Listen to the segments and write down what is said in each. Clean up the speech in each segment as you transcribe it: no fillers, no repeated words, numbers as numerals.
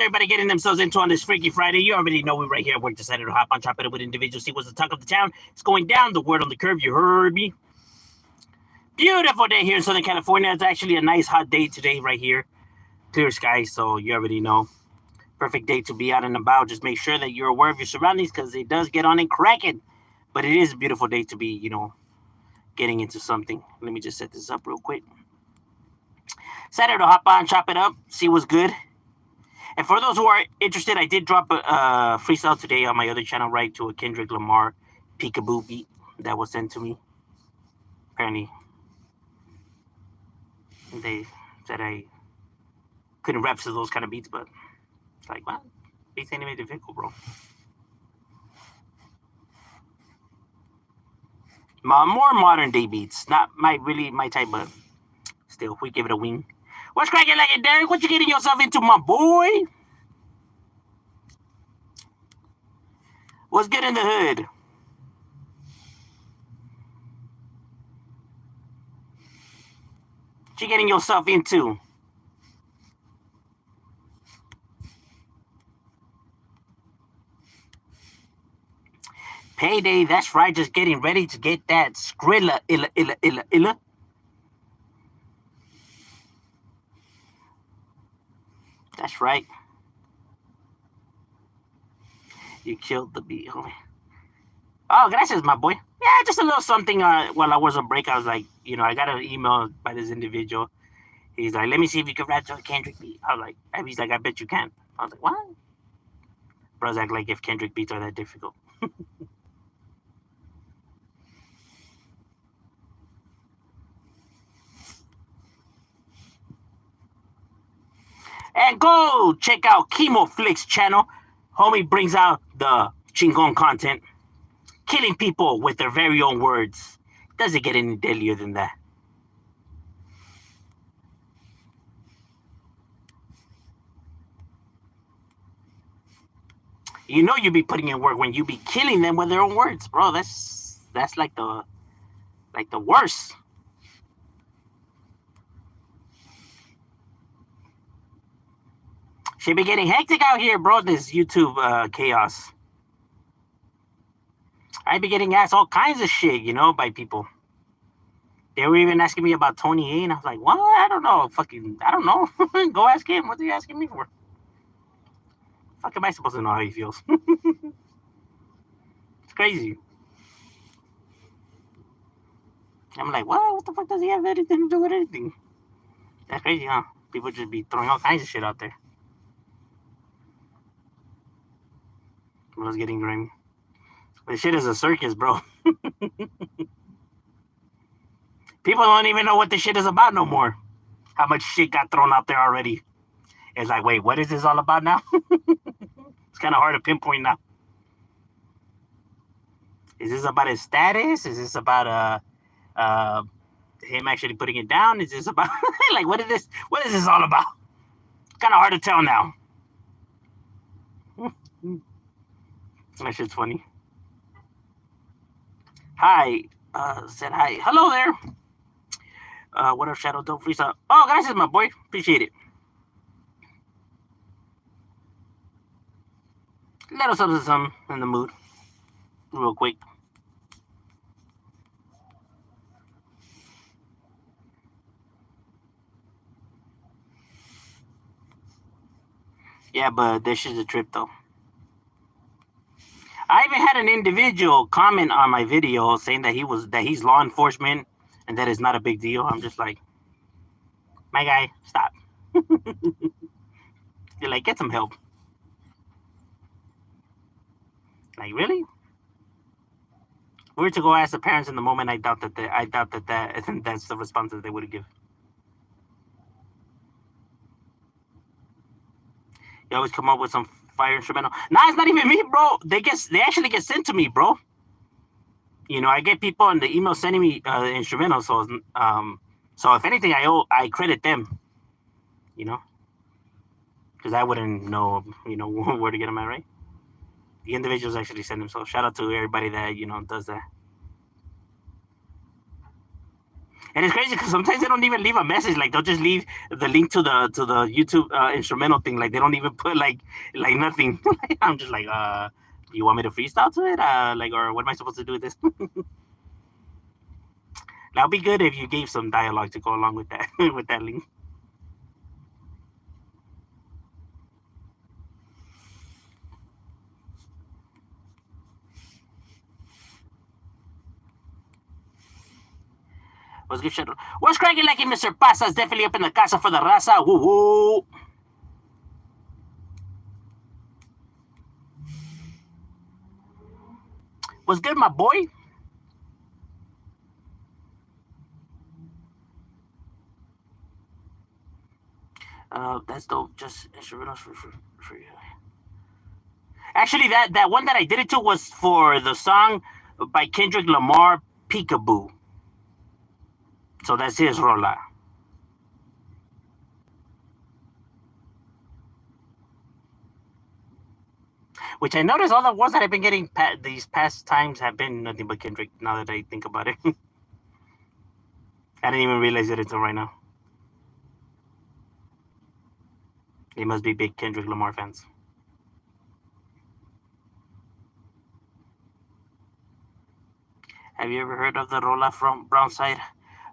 everybody getting themselves into on this Freaky Friday? You already know we right here at work. Decided to hop on, chop it up with individuals, see what's the talk of the town. It's going down. The word on the curve. You heard me. Beautiful day here in Southern California. It's actually a nice hot day today right here. Clear skies, so you already know. Perfect day to be out and about. Just make sure that you're aware of your surroundings because it does get on and cracking. But it is a beautiful day to be, getting into something. Let me just set this up real quick. Decided to hop on, chop it up, see what's good. And for those who are interested, I did drop a freestyle today on my other channel, right, to a Kendrick Lamar Peekaboo beat that was sent to me. Apparently, they said I couldn't rap to those kind of beats, but it's like, wow, beats ain't even difficult, bro. More modern day beats, not my type, but still, we give it a wing. What's cracking like it, Derek? What you getting yourself into, my boy? What's good in the hood? What you getting yourself into? Payday, that's right, just getting ready to get that Skrilla, illa. That's right. You killed the beat, homie. Oh, gracias, my boy. Yeah, just a little something while I was on break. I was like, I got an email by this individual. He's like, let me see if you can rap to a Kendrick beat. I was like, he's like, I bet you can. I was like, what? Bro's act like if Kendrick beats are that difficult. And go check out Chemo Flicks channel. Homie brings out the chingon content. Killing people with their very own words. Doesn't get any deadlier than that. You know you be putting in work when you be killing them with their own words, bro. That's like the worst. Should be getting hectic out here, bro. This YouTube chaos. I be getting asked all kinds of shit, by people. They were even asking me about Tony A, and I was like, what? I don't know. I don't know. Go ask him. What are you asking me for? Fuck am I supposed to know how he feels? It's crazy. I'm like, what the fuck does he have anything to do with anything? That's crazy, huh? People just be throwing all kinds of shit out there. I was getting grimy. This shit is a circus, bro. People don't even know what this shit is about no more. How much shit got thrown out there already. It's like, wait, what is this all about now? It's kind of hard to pinpoint now. Is this about his status? Is this about him actually putting it down? Is this about like what is this all about? It's kind of hard to tell now. That shit's funny. Hi, said hi. Hello there. What up, Shadow? Don't freestyle. Oh, gracias, my boy. Appreciate it. Let us some in the mood, real quick. Yeah, but this is a trip though. I even had an individual comment on my video saying that he's law enforcement and that is not a big deal. I'm just like, my guy, stop. You're like, get some help. Like, really? If we were to go ask the parents in the moment, I doubt that that's the response that they would give. You always come up with some fire instrumental. Nah, it's not even me, bro. They actually get sent to me, bro. I get people in the email sending me instrumentals. So if anything, I credit them. Because I wouldn't know, where to get them at, right? The individuals actually send them. So shout out to everybody that does that. And it's crazy because sometimes they don't even leave a message. Like they'll just leave the link to the YouTube instrumental thing. Like they don't even put like nothing. I'm just like, you want me to freestyle to it? Like, or what am I supposed to do with this? That'll be good if you gave some dialogue to go along with that with that link. What's good, Shadow? What's cracking like Mr. Pasa's definitely up in the casa for the raza. Woo woo. What's good, my boy? That's dope. Just instrumentals for you. Actually, that one that I did it to was for the song by Kendrick Lamar, Peekaboo. So that's his rola. Which I noticed all the ones that I've been getting these past times have been nothing but Kendrick. Now that I think about it, I didn't even realize it until right now. They must be big Kendrick Lamar fans. Have you ever heard of the rola from Brownside?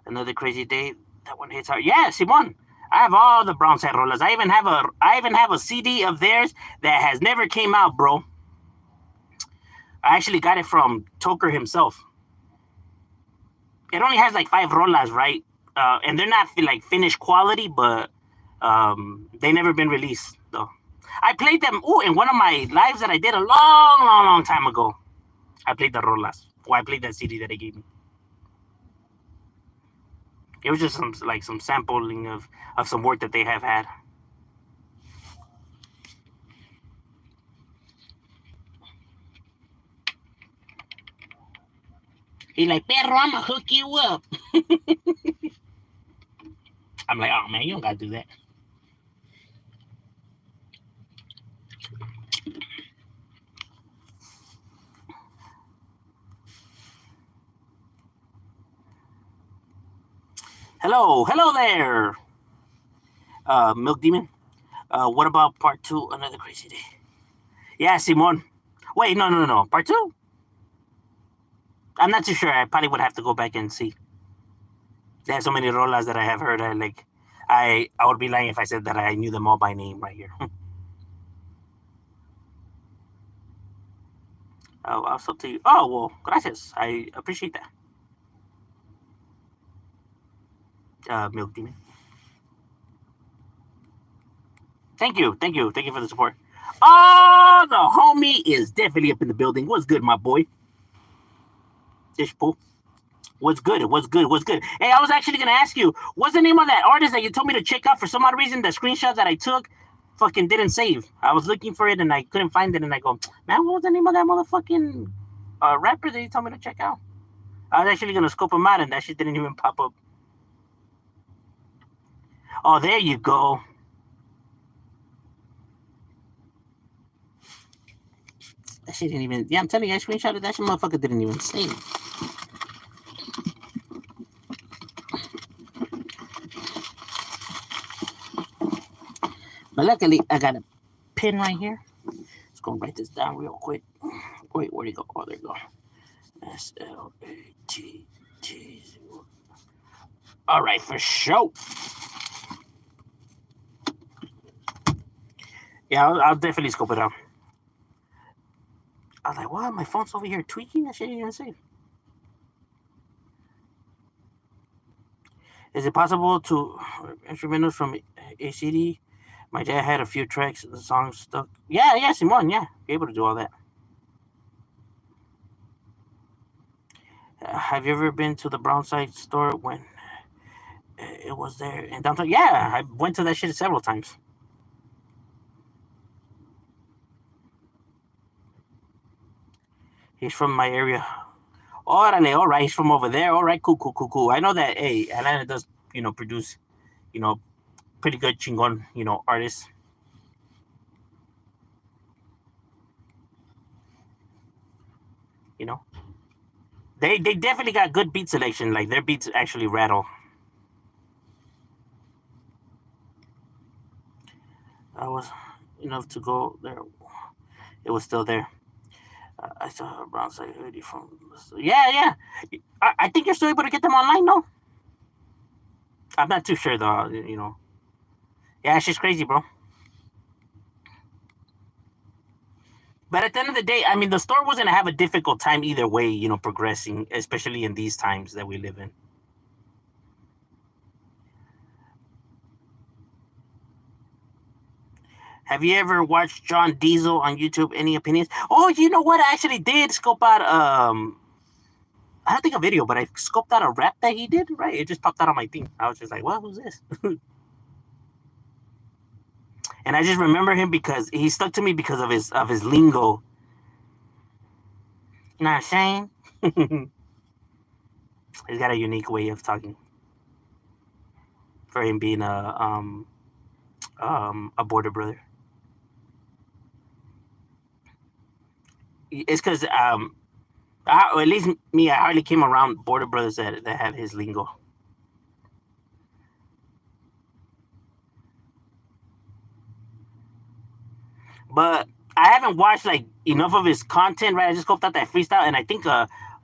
Another crazy day. That one hits hard. Yeah, Simon. I have all the Brownside rollers. I even have a CD of theirs that has never came out, bro. I actually got it from Toker himself. It only has like 5 rolas, right? And they're not like finished quality, but they never been released though. I played them. Oh, in one of my lives that I did a long time ago. I played the rolas. Well, I played that CD that they gave me. It was just some sampling of some work that they have had. He's like, Pedro, I'ma hook you up. I'm like, oh man, you don't gotta do that. Hello there, Milk Demon. What about part 2? Another crazy day. Yeah, Simon. Wait, no. Part 2? I'm not too sure. I probably would have to go back and see. There's so many rolas that I have heard. I would be lying if I said that I knew them all by name right here. Oh, also to you. Oh well, gracias. I appreciate that. Milk Demon. Thank you for the support. Oh, the homie is definitely up in the building. What's good, my boy? Dish pool. What's good? Hey, I was actually gonna ask you, what's the name of that artist that you told me to check out? For some odd reason, the screenshot that I took fucking didn't save. I was looking for it and I couldn't find it, and I go, man, what was the name of that motherfucking rapper that you told me to check out? I was actually gonna scope him out, and that shit didn't even pop up. Oh, there you go. That shit didn't even. Yeah, I'm telling you, I screenshotted that shit. Motherfucker didn't even save. But luckily, I got a pin right here. Let's go write this down real quick. Wait, where'd he go? Oh, there you go. SLATT. All right, for sure. Yeah, I'll definitely scope it out. I was like, what? My phone's over here tweaking? That shit ain't even save. Is it possible to instrumentals from a CD? My dad had a few tracks. The song stuck. Yeah, Simon. Yeah, be able to do all that. Have you ever been to the Brownside store when it was there in downtown? Yeah, I went to that shit several times. He's from my area. Orale, all right. He's from over there. All right, cool. I know that, hey, Atlanta does, produce, pretty good chingon, artists. You know? They definitely got good beat selection. Like their beats actually rattle. I was enough to go there. It was still there. I saw a brown side hoodie from. Yeah, yeah. I think you're still able to get them online, no? I'm not too sure though. You know. Yeah, it's just crazy, bro. But at the end of the day, I mean, the store was gonna have a difficult time either way, you know, progressing, especially in these times that we live in. Have you ever watched John Diesel on YouTube? Any opinions? Oh, you know what? I actually did scope out I don't think a video, but I scoped out a rap that he did. Right, it just popped out on my thing. I was just like, "Well, who's this?" And I just remember him because he stuck to me because of his lingo. You know what I'm saying? He's got a unique way of talking for him being a border brother. It's because or at least me, I hardly came around border brothers that have his lingo. But I haven't watched like enough of his content, right? I just scoped out that freestyle, and I think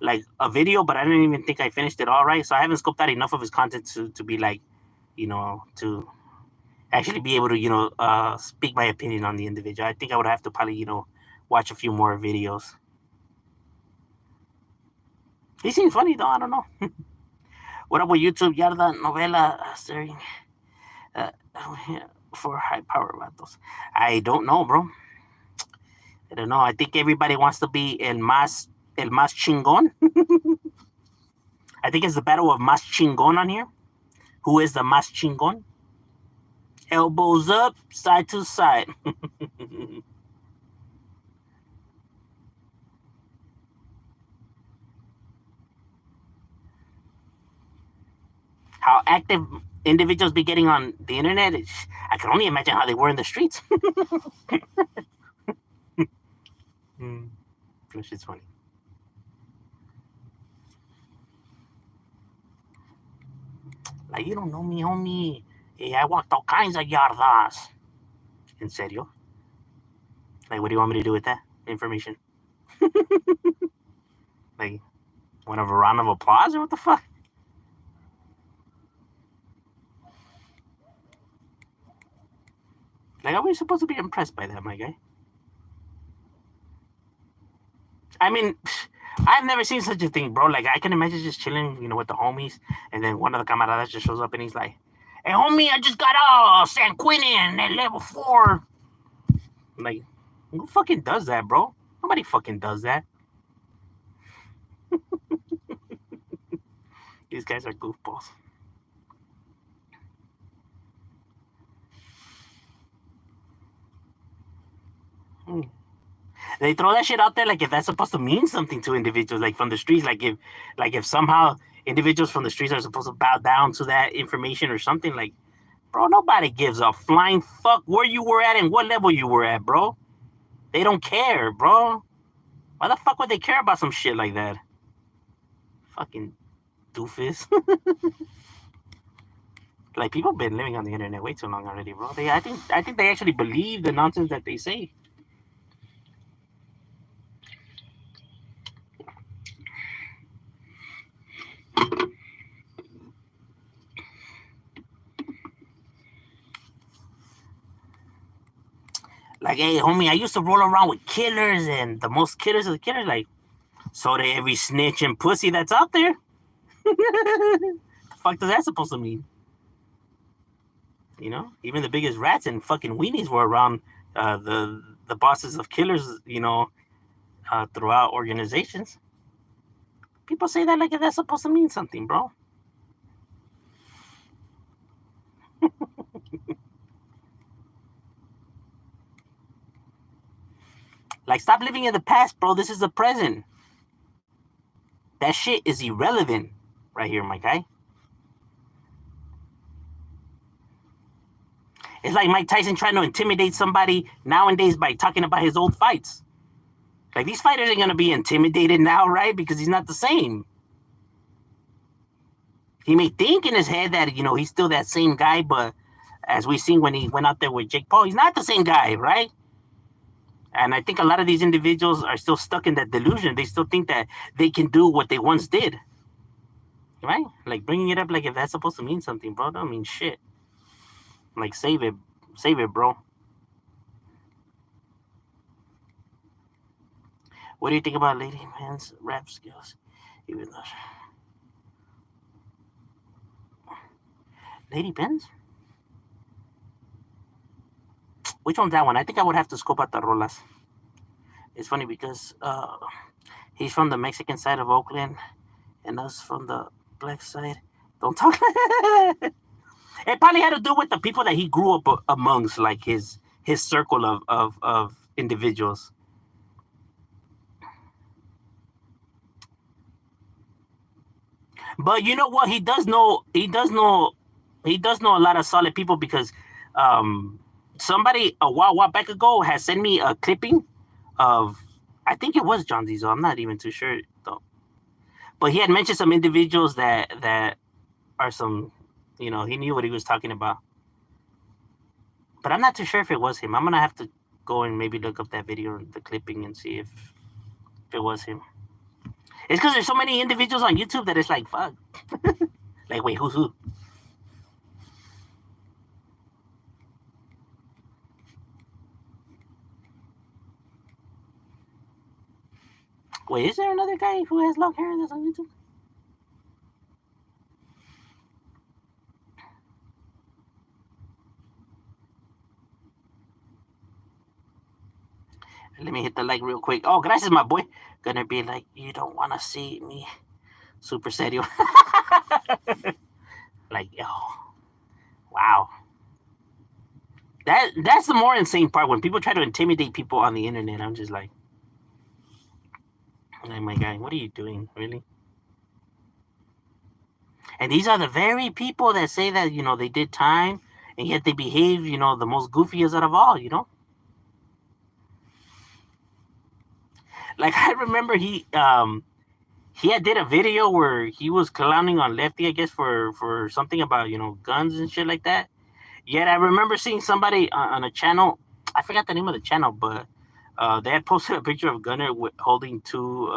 like a video, but I didn't even think I finished it all right. So I haven't scoped out enough of his content to be like, you know, to actually be able to, you know, speak my opinion on the individual. I think I would have to probably, you know, watch a few more videos. He seems funny though. I don't know. What about YouTube? Yarda novela starring uh, for high power battles. I don't know, bro. I don't know. I think everybody wants to be el más chingón. I think it's the battle of más chingón on here. Who is the más chingón? Elbows up, side to side. How active individuals be getting on the internet? I can only imagine how they were in the streets. Mm, that shit's funny. Like, you don't know me, homie. Hey, I walked all kinds of yardas. In serio? Like, what do you want me to do with that information? Like, want a round of applause or what the fuck? Like, are we supposed to be impressed by that, my guy? I mean, I've never seen such a thing, bro. Like, I can imagine just chilling, you know, with the homies, and then one of the camaradas just shows up and he's like, "Hey, homie, I just got San Quentin at level 4." I'm like, who fucking does that, bro? Nobody fucking does that. These guys are goofballs. Hmm. They throw that shit out there like if that's supposed to mean something to individuals, like from the streets, like if somehow individuals from the streets are supposed to bow down to that information or something. Like, bro, nobody gives a flying fuck where you were at and what level you were at, bro. They don't care, bro. Why the fuck would they care about some shit like that? Fucking doofus. Like, people have been living on the internet way too long already, bro. I think they actually believe the nonsense that they say. Like, hey, homie, I used to roll around with killers, and the most killers of the killers, like, so to every snitch and pussy that's out there. The fuck does that supposed to mean? You know, even the biggest rats and fucking weenies were around the bosses of killers. You know, throughout organizations. People say that like if that's supposed to mean something, bro. Like, stop living in the past, bro. This is the present. That shit is irrelevant right here, my guy. It's like Mike Tyson trying to intimidate somebody nowadays by talking about his old fights. Like, these fighters are going to be intimidated now, right? Because he's not the same. He may think in his head that, you know, he's still that same guy, but as we seen when he went out there with Jake Paul, he's not the same guy, right? And I think a lot of these individuals are still stuck in that delusion. They still think that they can do what they once did, right? Like, bringing it up like if that's supposed to mean something, bro. Don't mean shit. Like, save it, bro. What do you think about Lady Man's rap skills? Even though Lady Benz? Which one's that one? I think I would have to scope out the rolas. It's funny because he's from the Mexican side of Oakland, and us from the black side. Don't talk. It probably had to do with the people that he grew up amongst, like his circle of individuals. But you know what? He does know a lot of solid people because somebody a while back ago has sent me a clipping of, I think it was John Zizo. I'm not even too sure though. But he had mentioned some individuals that are some, you know, he knew what he was talking about. But I'm not too sure if it was him. I'm gonna have to go and maybe look up that video, the clipping, and see if it was him. It's because there's so many individuals on YouTube that it's like, fuck. Like, wait, who's who? Wait, is there another guy who has long hair that's on YouTube? Let me hit the like real quick. Oh, gracias, my boy. Gonna be like, you don't want to see me. Super serio. Like, oh, wow. That's the more insane part. When people try to intimidate people on the internet, I'm just like, oh my God, what are you doing, really? And these are the very people that say that, you know, they did time, and yet they behave, you know, the most goofiest out of all, you know? Like, I remember he had did a video where he was clowning on Lefty, I guess, for something about, you know, guns and shit like that. Yet I remember seeing somebody on a channel, I forgot the name of the channel, but they had posted a picture of Gunner holding two,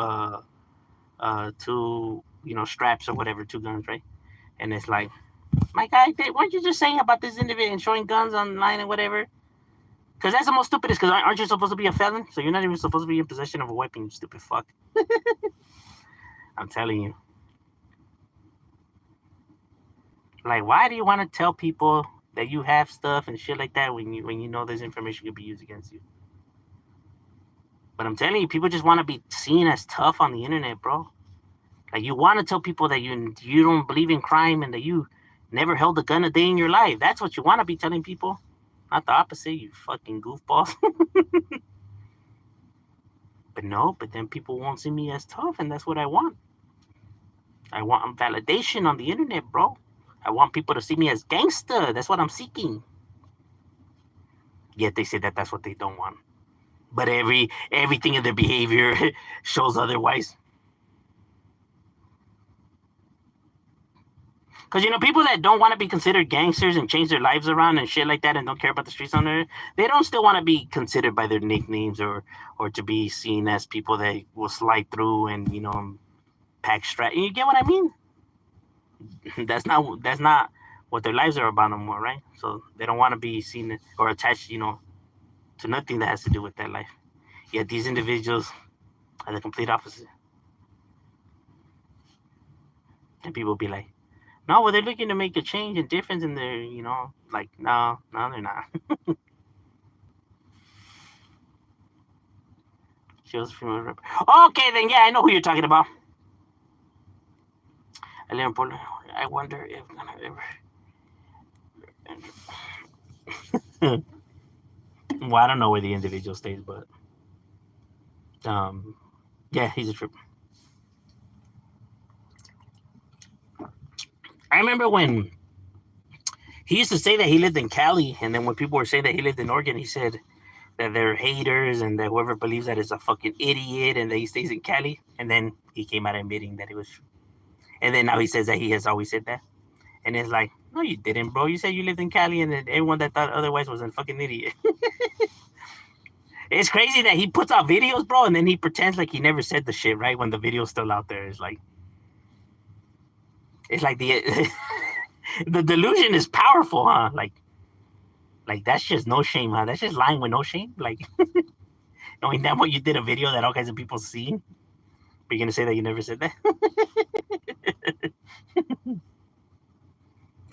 you know, straps or whatever, two guns, right? And it's like, my guy, weren't you just saying about this individual and showing guns online and whatever? Because that's the most stupidest, because aren't you supposed to be a felon? So you're not even supposed to be in possession of a weapon, you stupid fuck. I'm telling you. Like, why do you want to tell people that you have stuff and shit like that when you know this information could be used against you? But I'm telling you, people just want to be seen as tough on the internet, bro. Like, you want to tell people that you don't believe in crime and that you never held a gun a day in your life. That's what you want to be telling people. Not the opposite, you fucking goofballs. But no, but then people won't see me as tough, and that's what I want. I want validation on the internet, bro. I want people to see me as gangster. That's what I'm seeking. Yet they say that that's what they don't want. But everything in their behavior shows otherwise. Because, you know, people that don't want to be considered gangsters and change their lives around and shit like that and don't care about the streets on there, they don't still want to be considered by their nicknames or to be seen as people that will slide through and, you know, pack strap. You get what I mean? That's not what their lives are about no more, right? So they don't want to be seen or attached, you know, to nothing that has to do with their life. Yet these individuals are the complete opposite. And people be like, no, well, they're looking to make a change and difference in their, you know, like, no, they're not. Okay, then, yeah, I know who you're talking about. I wonder if ever. Well, I don't know where the individual stays, but yeah, he's a trip. I remember when he used to say that he lived in Cali, and then when people were saying that he lived in Oregon, he said that they're haters and that whoever believes that is a fucking idiot and that he stays in Cali. And then he came out admitting that it was true. And then now he says that he has always said that. And it's like, no, you didn't, bro. You said you lived in Cali, and then everyone that thought otherwise was a fucking idiot. It's crazy that he puts out videos, bro, and then he pretends like he never said the shit, right? When the video's still out there. It's like the the delusion is powerful, huh? Like that's just no shame, huh? That's just lying with no shame. Like knowing that what you did a video that all kinds of people seen, but you're gonna say that you never said that.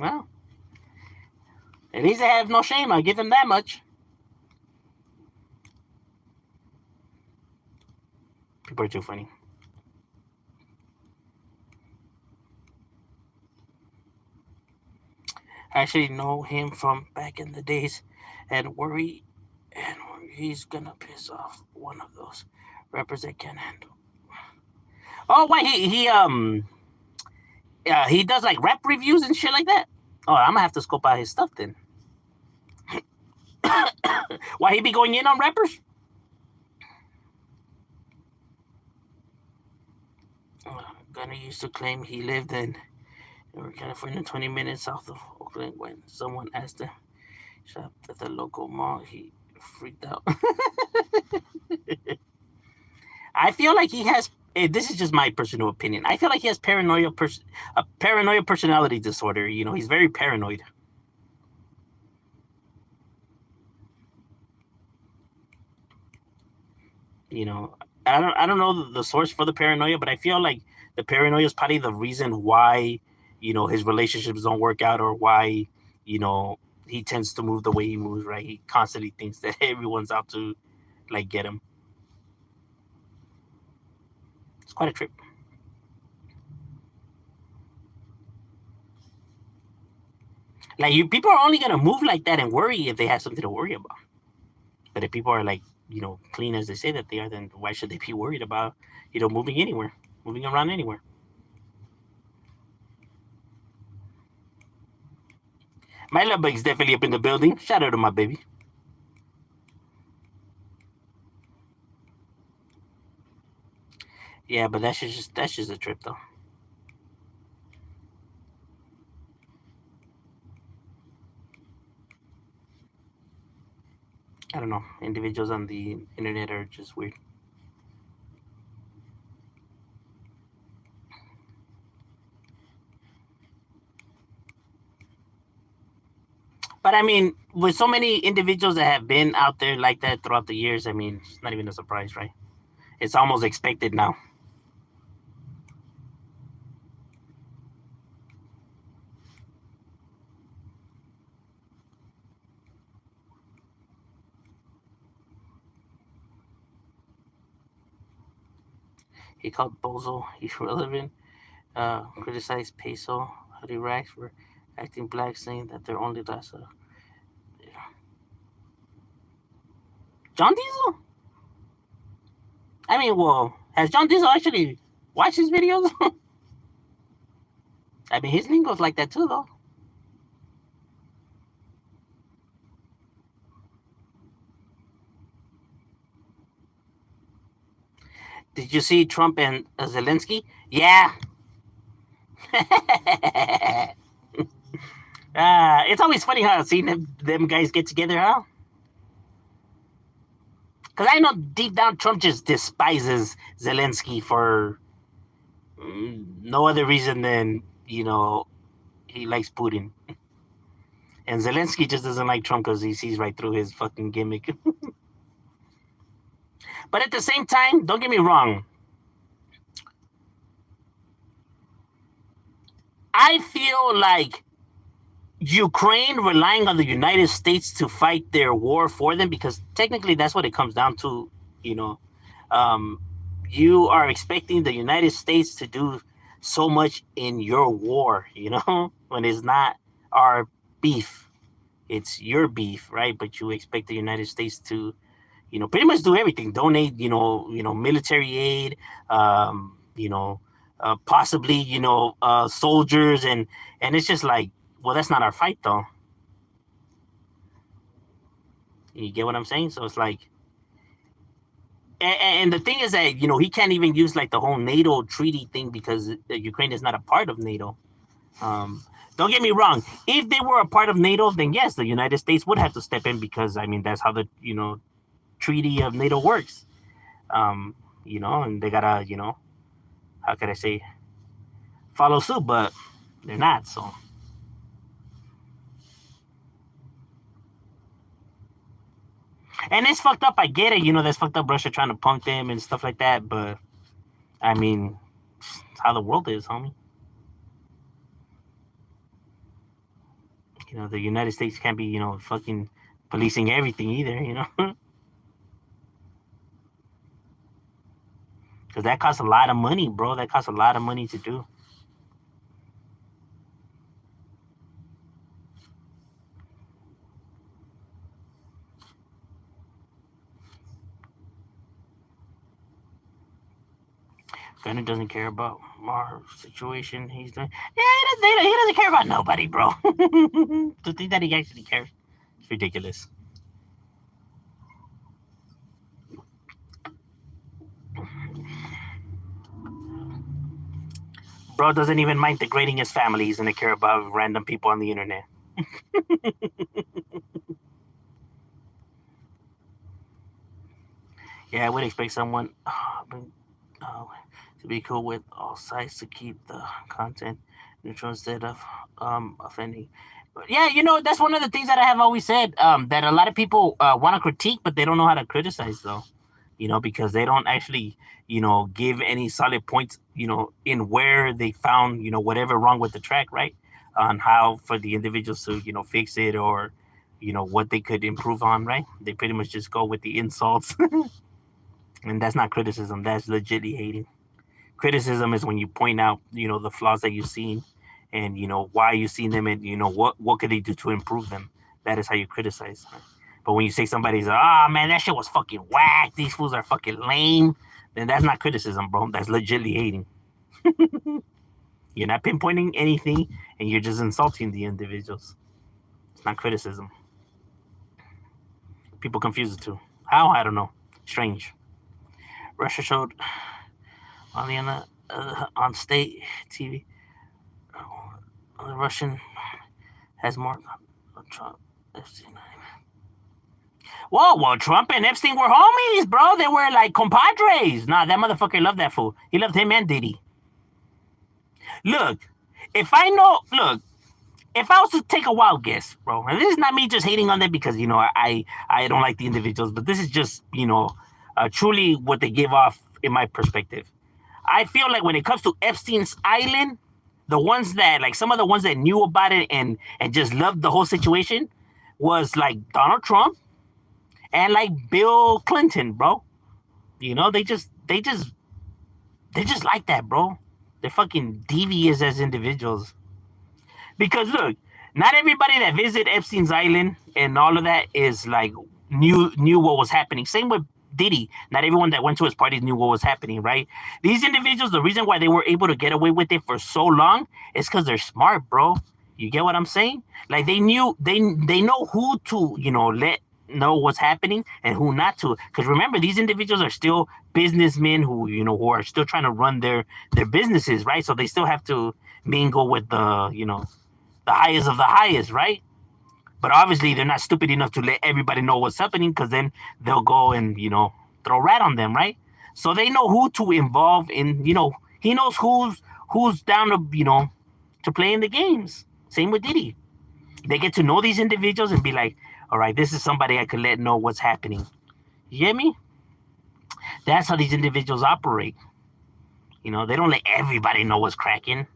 Well, at least they have no shame. I'll give them that much. People are too funny. I actually know him from back in the days, and he's gonna piss off one of those rappers that can't handle. Oh, why he does like rap reviews and shit like that. Oh, I'm gonna have to scope out his stuff then. Why he be going in on rappers? Gunner used to claim he lived in California, 20 minutes south of Oakland. When someone asked him shopped at the local mall, he freaked out. I feel like he has. This is just my personal opinion. I feel like he has a paranoia personality disorder. You know, he's very paranoid. You know, I don't know the source for the paranoia, but I feel like the paranoia is probably the reason why, you know, his relationships don't work out, or why, you know, he tends to move the way he moves. Right? He constantly thinks that everyone's out to like get him. It's quite a trip. Like people are only gonna move like that and worry if they have something to worry about. But if people are like, you know, clean as they say that they are, then why should they be worried about, you know, moving anywhere, moving around anywhere? My love bug's definitely up in the building. Shout out to my baby. Yeah, but that's just a trip though. I don't know. Individuals on the internet are just weird. But I mean, with so many individuals that have been out there like that throughout the years, I mean, it's not even a surprise, right? It's almost expected now. He called Bozo irrelevant, criticized Peso, Huddy Rags for acting black, saying that they're only last. John Diesel? I mean, well, has John Diesel actually watched his videos? I mean, his lingo's like that too, though. Did you see Trump and Zelensky? Yeah. It's always funny how seeing them guys get together, huh? Because I know deep down Trump just despises Zelensky for no other reason than, you know, he likes Putin. And Zelensky just doesn't like Trump because he sees right through his fucking gimmick. But at the same time, don't get me wrong. I feel like Ukraine relying on the United States to fight their war for them, because technically that's what it comes down to. You know, um, you are expecting the United States to do so much in your war, you know, when it's not our beef, it's your beef, right? But you expect the United States to, you know, pretty much do everything, donate, military aid, possibly, soldiers, and it's just like, well, that's not our fight though. You get what I'm saying? So it's like, and the thing is that he can't even use like the whole NATO treaty thing because Ukraine is not a part of NATO. Um, don't get me wrong. If they were a part of NATO, then yes, the United States would have to step in because I mean that's how the treaty of NATO works. Um, and they gotta how could I say follow suit, but they're not. So and it's fucked up. I get it. That's fucked up. Russia trying to punk them and stuff like that. But I mean, it's how the world is, homie. The United States can't be fucking policing everything either. Because that costs a lot of money, bro. That costs a lot of money to do. Gunner doesn't care about our situation. He's doing. Yeah, he doesn't care about nobody, bro. To think that he actually cares, it's ridiculous. Bro doesn't even mind degrading his family. He's gonna care about random people on the internet. Yeah, I would expect someone to be cool with all sides to keep the content neutral instead of offending. But yeah, that's one of the things that I have always said. That a lot of people want to critique, but they don't know how to criticize, though. Because they don't actually, give any solid points, in where they found, whatever wrong with the track, right? On how for the individuals to, fix it or, what they could improve on, right? They pretty much just go with the insults. And that's not criticism. That's legitly hating. Criticism is when you point out, the flaws that you've seen and, why you've seen them and, what could they do to improve them. That is how you criticize. But when you say somebody's, man, that shit was fucking whack. These fools are fucking lame. Then that's not criticism, bro. That's legitly hating. You're not pinpointing anything and you're just insulting the individuals. It's not criticism. People confuse the two. How? I don't know. Strange. Russia showed on the on state TV. The Russian has more Trump. Whoa, well, Trump and Epstein were homies, bro. They were like compadres. Nah, that motherfucker loved that fool. He loved him and Diddy. Look, if I was to take a wild guess, bro, and this is not me just hating on them because I don't like the individuals, but this is just truly what they give off in my perspective. I feel like when it comes to Epstein's Island, the ones that like some of the ones that knew about it and just loved the whole situation was like Donald Trump and like Bill Clinton, bro. They just like that, bro. They're fucking devious as individuals. Because look, not everybody that visited Epstein's Island and all of that is like knew what was happening. Same with Diddy. Not everyone that went to his parties knew what was happening, right? These individuals, the reason why they were able to get away with it for so long is because they're smart, bro. You get what I'm saying? Like they know who to, let know what's happening and who not to. Because remember, these individuals are still businessmen who are still trying to run their businesses, right? So they still have to mingle with the highest of the highest, right? But obviously, they're not stupid enough to let everybody know what's happening because then they'll go and, throw rat on them, right? So they know who to involve in, he knows who's down to, to play in the games. Same with Diddy. They get to know these individuals and be like, all right, this is somebody I could let know what's happening. You get me? That's how these individuals operate. They don't let everybody know what's cracking.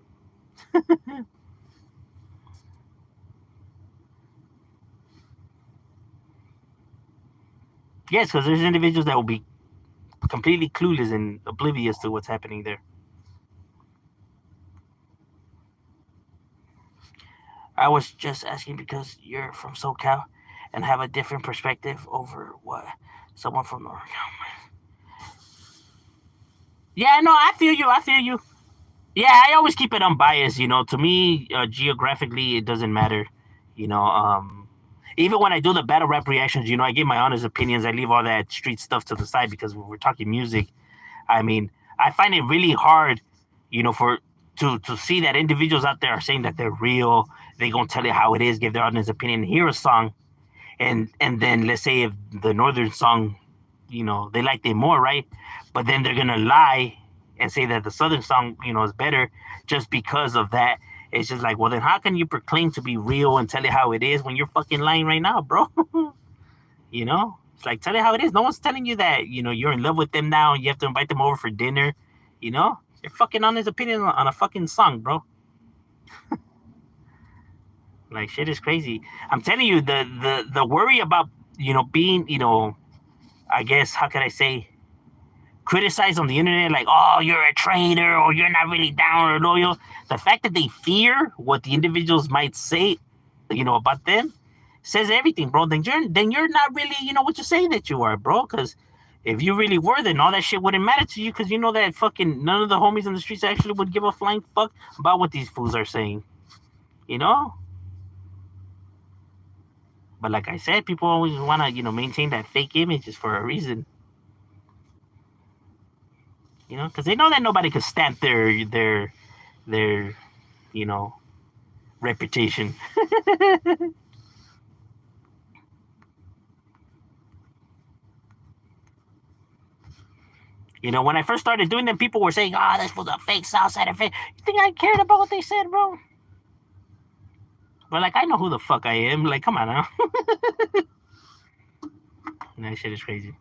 Yes, because there's individuals that will be completely clueless and oblivious to what's happening there. I was just asking because you're from SoCal and have a different perspective over what someone from North. Yeah, no, I feel you. I feel you. Yeah, I always keep it unbiased. To me, geographically, it doesn't matter. You know, um, even when I do the battle rap reactions, I give my honest opinions. I leave all that street stuff to the side because we're talking music. I mean, I find it really hard, for to see that individuals out there are saying that they're real. They gonna tell you how it is, give their honest opinion, hear a song, and then let's say if the northern song, they liked it more, right? But then they're gonna lie and say that the southern song, is better just because of that. It's just like, well, then how can you proclaim to be real and tell you how it is when you're fucking lying right now, bro? It's like, tell you how it is. No one's telling you that, you're in love with them now and you have to invite them over for dinner. You're fucking on his opinion on a fucking song, bro. Like, shit is crazy. I'm telling you, the worry about, being, I guess, how could I say, criticized on the internet, like, oh, you're a traitor or you're not really down or loyal. The fact that they fear what the individuals might say, about them, says everything, bro. Then you're not really, what you say that you are, bro. Because if you really were, then all that shit wouldn't matter to you. Because that fucking none of the homies in the streets actually would give a flying fuck about what these fools are saying, But like I said, people always want to, maintain that fake images for a reason. Because they know that nobody could stamp their reputation. When I first started doing them, people were saying, "Oh, this was a fake Southside fake." You think I cared about what they said, bro? But like, I know who the fuck I am. Like, come on now. That shit is crazy.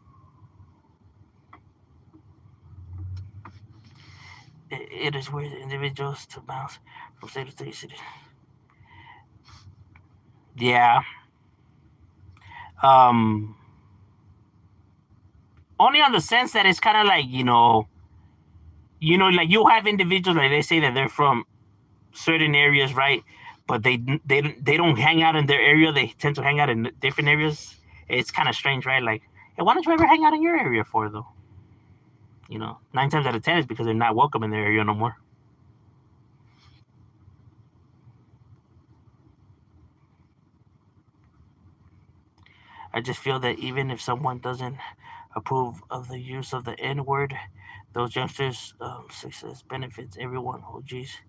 It is weird individuals to bounce from state to state. Yeah. Only on the sense that it's kind of like, like you have individuals, like they say that they're from certain areas, right? But they don't hang out in their area. They tend to hang out in different areas. It's kind of strange, right? Like, hey, why don't you ever hang out in your area for, though? 9 times out of 10 is because they're not welcome in their area no more. I just feel that even if someone doesn't approve of the use of the N-word, those youngsters' success benefits everyone. Oh, geez.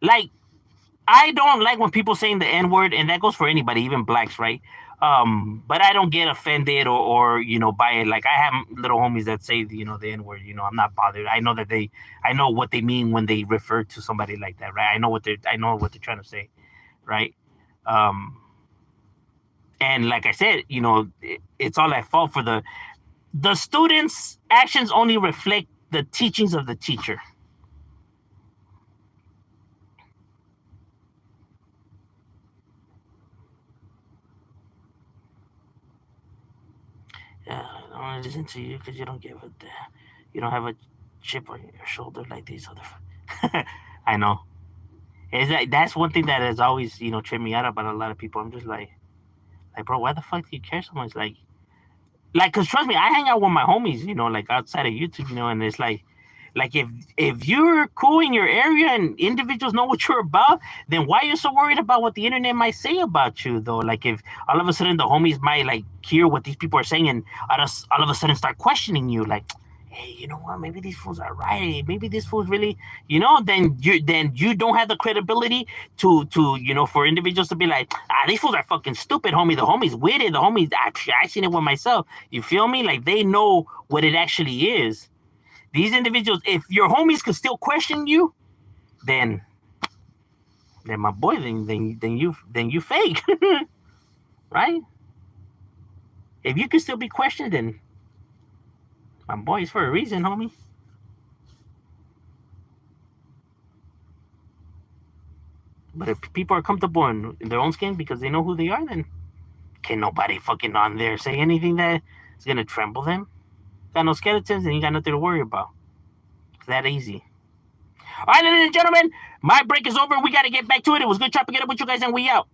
Like, I don't like when people saying the N-word, and that goes for anybody, even blacks, right? But I don't get offended or by it. Like, I have little homies that say the N-word. I'm not bothered. I know that I know what they mean when they refer to somebody like that, right? I know what they're trying to say, right? And like I said, it's all at fault for the students' actions only reflect the teachings of the teacher. I don't want to listen to you because you don't you don't have a chip on your shoulder like these other. I know. That's one thing that has always tripped me out about a lot of people. I'm just like, bro, why the fuck do you care so much? Like, cause trust me, I hang out with my homies, like outside of YouTube, and it's like if you're cool in your area and individuals know what you're about, then why are you so worried about what the internet might say about you, though? Like, if all of a sudden the homies might like hear what these people are saying and all of a sudden start questioning you, like, hey, you know what? Maybe these fools are right. Maybe these fools really, then you don't have the credibility to for individuals to be like, these fools are fucking stupid, homie. The homie's with it. The homies, I seen it with myself. You feel me? Like, they know what it actually is. These individuals, if your homies could still question you, then my boy, then you fake, right? If you can still be questioned, then my boy is for a reason, homie. But if people are comfortable in their own skin because they know who they are, then can nobody fucking on there say anything that is gonna tremble them. Got no skeletons, and you got nothing to worry about. It's that easy. All right, ladies and gentlemen, my break is over. We got to get back to it. It was good chopping it up with you guys, and we out.